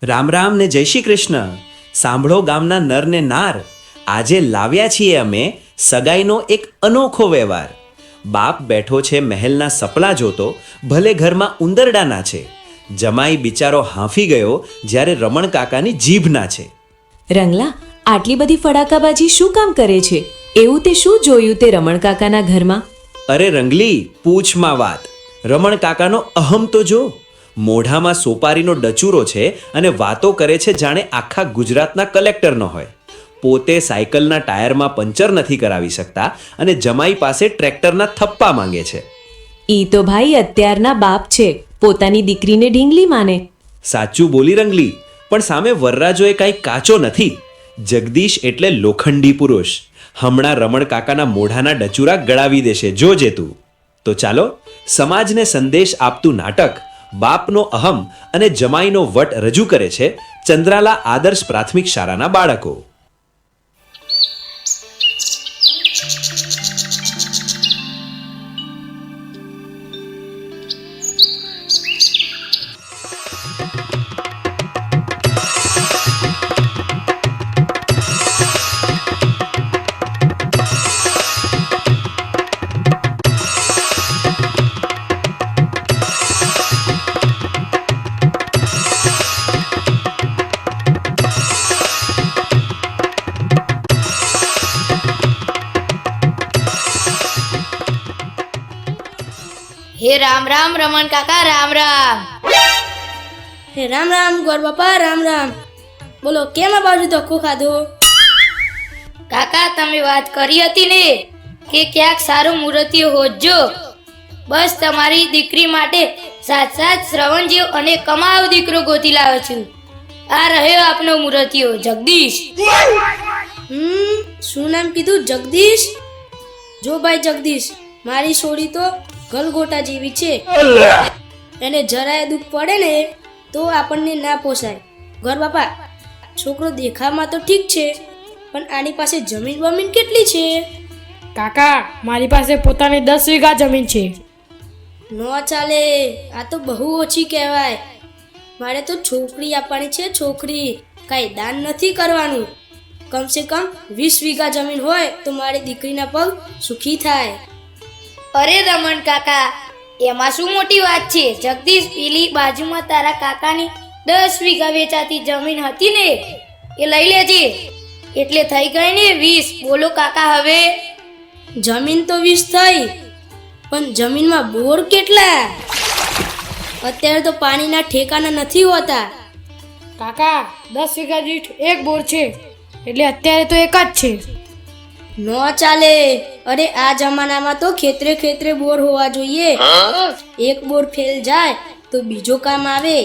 રામ રામ ને જય શ્રી કૃષ્ણ. સાંભળો ગામના નર ને નાર, આજે લાવ્યા છીએ અમે સગાઈનો એક અનોખો વ્યવહાર. બાપ બેઠો છે મહેલના સપના જોતો, ભલે ઘરમાં ઉંદરડાના છે. જમાઈ બિચારો હાંફી ગયો જ્યારે રમણ કાકાની જીભના છે. રંગલા, આટલી બધી ફડાકાબાજી શું કામ કરે છે? એવું તે શું જોયું તે રમણ કાકાના ઘરમાં? અરે રંગલી, પૂછમાં વાત. રમણ કાકાનો અહમ તો જો. મોઢામાં સોપારીનો ડચુરો છે અને વાતો કરે છે જાણે આખા ગુજરાતના કલેક્ટરનો હોય. પોતે સાયકલના ટાયરમાં પંચર નથી કરાવી શકતા અને જમાઈ પાસે ટ્રેક્ટરના થપ્પા માંગે છે. ઈ તો ભાઈ અત્યારના બાપ છે, પોતાની દીકરીને ઢીંગલી માને. સાચું બોલી રંગલી, પણ સામે વરરાજોએ કાંઈ કાચો નથી. જગદીશ એટલે લોખંડી પુરુષ. હમણાં રમણ કાકાના મોઢાના ડચુરા ગળાવી દેશે, જોજે તું. તો ચાલો, સમાજને સંદેશ આપતું નાટક બાપનો અહમ અને જમાઈનો વટ રજૂ કરે છે ચંદ્રાલા આદર્શ પ્રાથમિક શાળાના બાળકો. હે રામ રામ રમણ કાકા, રામ રામ. હે રામ રામ ગોર બાપા, રામ રામ. બોલો, કેમ આ બાજુ ધક્કો ખાધો? કાકા, તમે વાત કરી હતી ને કે ક્યાંક સારું મુહૂર્તિયો હોજો. બસ તમારી દીકરી માટે સાત શ્રવણ જેવ અને કમાવ દીકરો ગોતી લાવ્યો છું. આ રહ્યો આપનો મુહૂર્તિયો, જગદીશ. શું નામ કીધું? જગદીશ? જો ભાઈ જગદીશ, મારી છોડી તો ગલગોટા જેવી છે. એને જરાય દુઃખ પડે ને તો આપણને ના પોસાય. ઘર બાપા, છોકરો દેખાવમાં તો ઠીક છે, પણ આની પાસે જમીન બમીન કેટલી છે? કાકા, મારી પાસે પોતાની 10 વીઘા જમીન છે. ન ચાલે, આ તો બહુ ઓછી કહેવાય. મારે તો છોકરી આપવાની છે, છોકરી. કાંઈ દાન નથી કરવાનું. કમસે કમ 20 વીઘા જમીન હોય તો મારી દીકરીના પગ સુખી થાય. અરે રમણ કાકા, એમાં શું મોટી વાત છે? જગદીશ, પેલી બાજુમાં તારા કાકાની 10 વીઘા વેચાતી જમીન હતી ને, એ લઈ લેજે. એટલે થઈ ગઈ ને 20. બોલો કાકા હવે? જમીન તો 20 થઈ, પણ જમીનમાં બોર કેટલા? અત્યારે તો પાણીના ઠેકાના નથી હોતા. કાકા, 10 વીઘા દીઠ એક બોર છે, એટલે અત્યારે તો એક જ છે. ન ચાલે. અરે આ જમાનામાં તો ખેતરે ખેતરે બોર હોવા જોઈએ. એક બોર ફેલ જાય તો બીજો કામ આવે.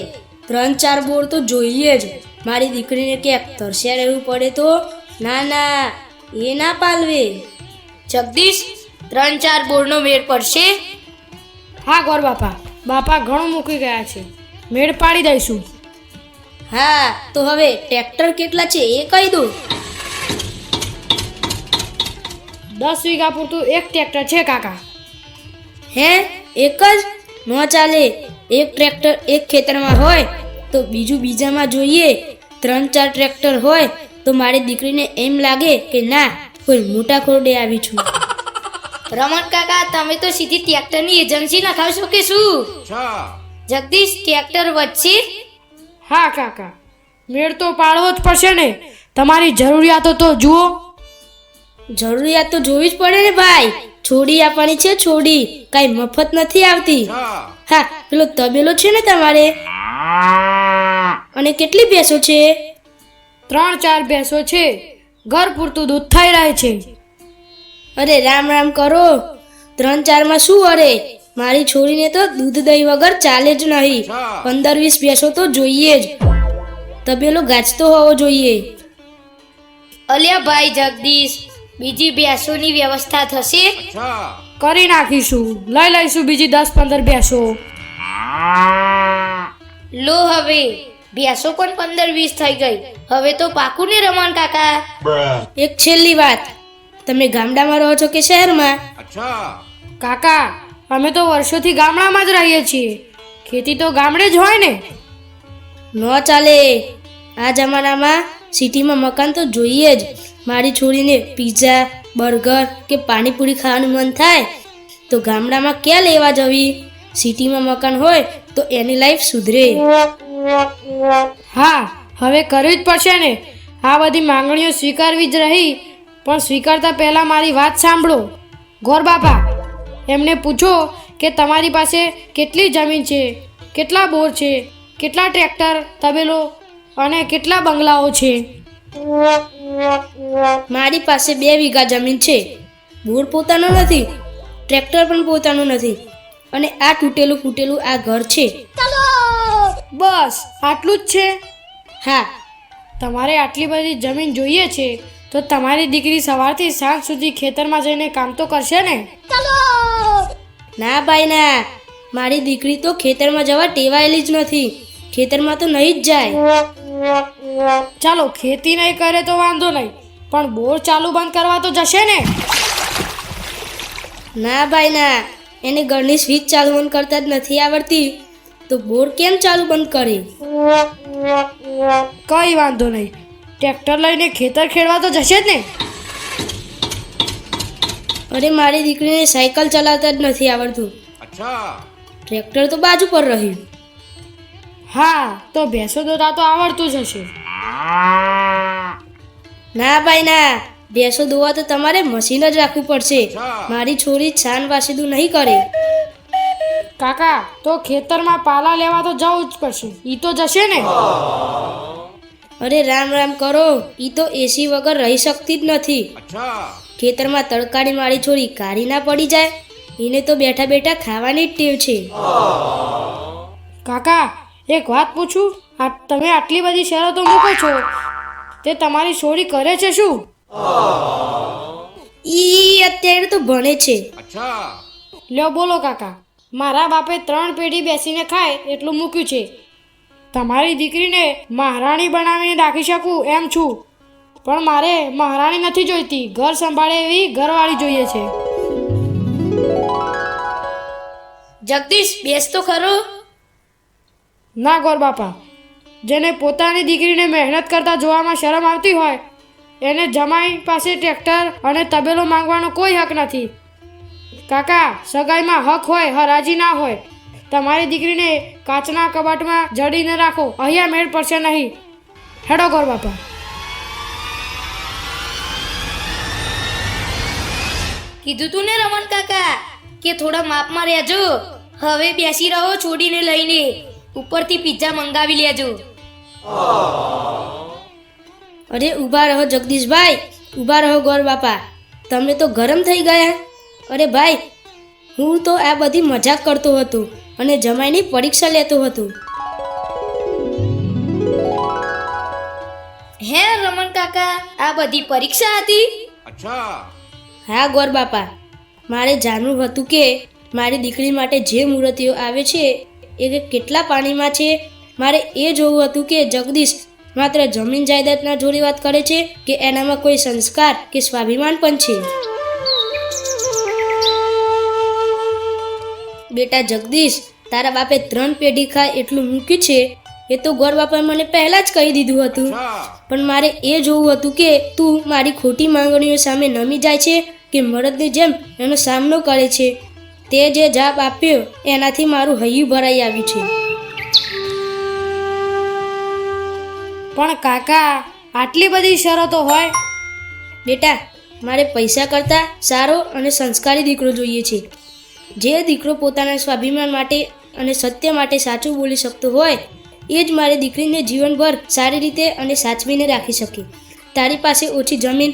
3-4 બોર તો જોઈએ જ. મારી દીકરીને ક્યાંક તરસ્યા રહેવું પડે તો ના ના, એ ના પાલવે. જગદીશ, 3-4 બોરનો મેળ પડશે? હા ગોર બાપા, બાપા ઘણું મૂકી ગયા છે, મેળ પાડી દઈશું. હા, તો હવે ટ્રેક્ટર કેટલા છે એ કહી દો. 10 વીઘા પૂરતું એક ટ્રેક્ટર છે કાકા. હે? એક જ? ન ચાલે. એક ટ્રેક્ટર એક ખેતરમાં હોય તો બીજું બીજામાં જોઈએ. 3-4 ટ્રેક્ટર હોય તો મારી દીકરીને એમ લાગે કે ના, કોઈ મોટા ખોરડે આવી છું. રમણ કાકા, તમે તો સીધી ટ્રેક્ટરની એજન્સી નખાવશો કે શું? જગદીશ, ટ્રેક્ટર વચ્ચે? હા કાકા, મેળ તો પાડવો જ પડશે ને. તમારી જરૂરિયાતો તો જુઓ. જરૂરિયાત તો જોવી જ પડે ને ભાઈ. છોડી આપવાની છે, છોડી. કાંઈ મફત નથી આવતી. હા, પેલો તબેલો છે ને તમારે? અને કેટલી ભેંસો છે? 3-4 ભેંસો છે, ઘર પૂરતું દૂધ થઈ રહે છે. અરે રામ રામ કરો. 3-4માં શું? અરે મારી છોડીને તો દૂધ દહીં વગર ચાલે જ નહીં. 15-20 ભેંસો તો જોઈએ જ. તબેલો ગાજતો હોવો જોઈએ. અલ્યા ભાઈ જગદીશ, બીજી ભેંસોની વ્યવસ્થા થશે? કરી નાખીશું, લઈ લઈશું બીજી 10-15 ભેંસો. લો હવે, ભેંસો પણ 15-20 થઈ ગઈ. હવે તો પાકું ને રમણ કાકા? એક છેલ્લી વાત, તમે ગામડામાં રહો છો કે શહેરમાં? કાકા, અમે તો વર્ષોથી ગામડામાં જ રહીએ છીએ. ખેતી તો ગામડે જ હોય ને. ન ચાલે. આ જમાનામાં સિટીમાં મકાન તો જોઈએ જ. મારી છોરીને પિઝા, બર્ગર કે પાણીપુરી ખાવાનું મન થાય તો ગામડામાં ક્યાં લેવા જવી? સિટીમાં મકાન હોય તો એની લાઈફ સુધરે. હા, હવે કરવી જ પડશે ને. આ બધી માંગણીઓ સ્વીકારવી જ રહી, પણ સ્વીકારતા પહેલાં મારી વાત સાંભળો. ગોર બાપા, એમને પૂછો કે તમારી પાસે કેટલી જમીન છે, કેટલા બોર છે, કેટલા ટ્રેક્ટર, તબેલો અને કેટલા બંગલાઓ છે. મારી પાસે 2 વીઘા જમીન છે. બોર પોતાનો નથી, ટ્રેક્ટર પણ પોતાનું નથી, અને આ તૂટેલું ફૂટેલું આ ઘર છે. બસ આટલું જ છે? હા. તમારે આટલી બધી જમીન જોઈએ છે તો તમારી દીકરી સવારથી સાંજ સુધી ખેતરમાં જઈને કામ તો કરશે ને? ના ભાઈ ના, મારી દીકરી તો ખેતરમાં જવા ટેવાયેલી જ નથી. ખેતરમાં તો નહીં જ જાય. ચાલો, ખેતી નહીં કરે તો વાંધો નહીં, પણ બોર ચાલુ બંધ કરવા તો જશે ને? ના ભાઈ ના, એને ઘરની સ્વિચ ચાલુ બંધ કરતા જ નથી આવડતી, તો બોર કેમ ચાલુ બંધ કરે? કઈ વાંધો નહીં, ટ્રેક્ટર લઈને ખેતર ખેડવા તો જશે જ ને? અરે મારી દીકરીને સાયકલ ચલાવતા જ નથી આવડતું. ટ્રેક્ટર તો બાજુ પર રહ્યું. હા, તો ભેંસો દોતા તો આવડતું જ હશે. ના ભાઈ ના, ભેંસો દોવા તો તમારે મશીન જ રાખવું પડશે. મારી છોરી છાન વાસીદું નહીં કરે. કાકા, તો ખેતરમાં પાલા લેવા તો જવું જ પડશે. ઈ તો જશે ને? અરે રામ રામ કરો, ઈ તો એસી વગર રહી શકતી જ નથી. ખેતરમાં તડકાની મારી છોરી કાળી ના પડી જાય, એને તો બેઠા બેઠા ખાવાની જ ટેવ છે. કાકા, એક વાત પૂછું? તમે આટલી બધી શરતો મૂકો છો, તે તમારી છોરી કરે છે શું? ઈ અત્યારે તો ભણે છે. લ્યો બોલો કાકા. મારા બાપે 3 પેઢી બેસીને ખાય એટલું મૂક્યું છે. તમારી દીકરીને મહારાણી બનાવીને રાખી શકું એમ છું, પણ મારે મહારાણી નથી જોઈતી, ઘર સંભાળે એવી ઘરવાળી જોઈએ છે. જગદીશ, બેસ તો ખરો. ના ગોર બાપા, જેને પોતાની દીકરીને મહેનત કરતા જોવામાં શરમ આવતી હોય એને જમાઈ પાસે ટ્રેક્ટર અને તબેલો માંગવાનો કોઈ હક નથી. કાકા, સગાઈમાં હક હોય, હરાજી ના હોય. તમારી દીકરીને કાચના કબાટમાં જડીને રાખો, અહીંયા મેળ પડશે નહીં. હેડો ગોર બાપા. કીધું તું ને રમણ કાકા કે થોડા માપમાં રહેજો. હવે બેસી રહો છોડીને લઈને, ઉપરથી પિઝા મંગાવી લેજો. અરે ઊભા રહો જગદીશભાઈ, ઊભા રહો ગોર બાપા, તમે તો ગરમ થઈ ગયા. અરે ભાઈ, હું તો આ બધી મજાક કરતો હતો અને જમાઈની પરીક્ષા લેતો હતો. હે રમણ કાકા, આ બધી પરીક્ષા હતી? હા ગોર બાપા, મારે જાણવું હતું કે મારી દીકરી માટે જે મૂર્તિઓ આવે છે એ કેટલા પાણીમાં છે. મારે એ જોવું હતું કે જગદીશ માત્ર જમીન જાયદાદના જોડી વાત કરે છે કે એનામાં કોઈ સંસ્કાર કે સ્વાભિમાન પણ છે. બેટા જગદીશ, તારા બાપે 3 પેઢી ખાય એટલું મૂક્યું છે એ તો ગોર બાપાએ મને પહેલા જ કહી દીધું હતું, પણ મારે એ જોવું હતું કે તું મારી ખોટી માંગણીઓ સામે નમી જાય છે કે મરદની જેમ એનો સામનો કરે છે. તે જે જવાબ આપ્યો એનાથી મારું હૈયું ભરાઈ આવ્યું છે. પણ કાકા, આટલી બધી શરતો હોય? બેટા, મારે પૈસા કરતાં સારો અને સંસ્કારી દીકરો જોઈએ છે. જે દીકરો પોતાના સ્વાભિમાન માટે અને સત્ય માટે સાચું બોલી શકતો હોય એ જ મારી દીકરીને જીવનભર સારી રીતે અને સાચવીને રાખી શકે. તારી પાસે ઓછી જમીન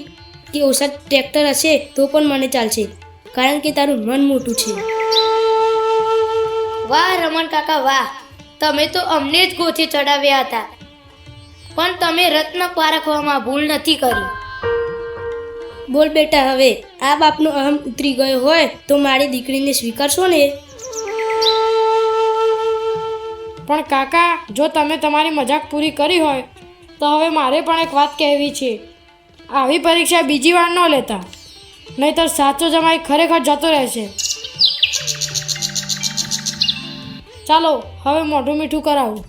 કે ઓછા ટ્રેક્ટર હશે તો પણ મને ચાલશે, કારણ કે તારું મન મોટું છે. વાહ રમણ કાકા વાહ, તમે તો અમને જ ગોથે ચડાવ્યા હતા, પણ તમે રત્ન પારખવામાં ભૂલ નથી કરી. બોલ બેટા, હવે આ બાપનો અહમ ઉતરી ગયો હોય તો મારી દીકરીને સ્વીકારશો ને? પણ કાકા, જો તમે તમારી મજાક પૂરી કરી હોય તો હવે મારે પણ એક વાત કહેવી છે. આવી પરીક્ષા બીજી વાર ન લેતા, નહીંતર સાચો જમાઈ ખરેખર જતો રહેશે. ચાલો હવે મોઢું મીઠું કરાવું.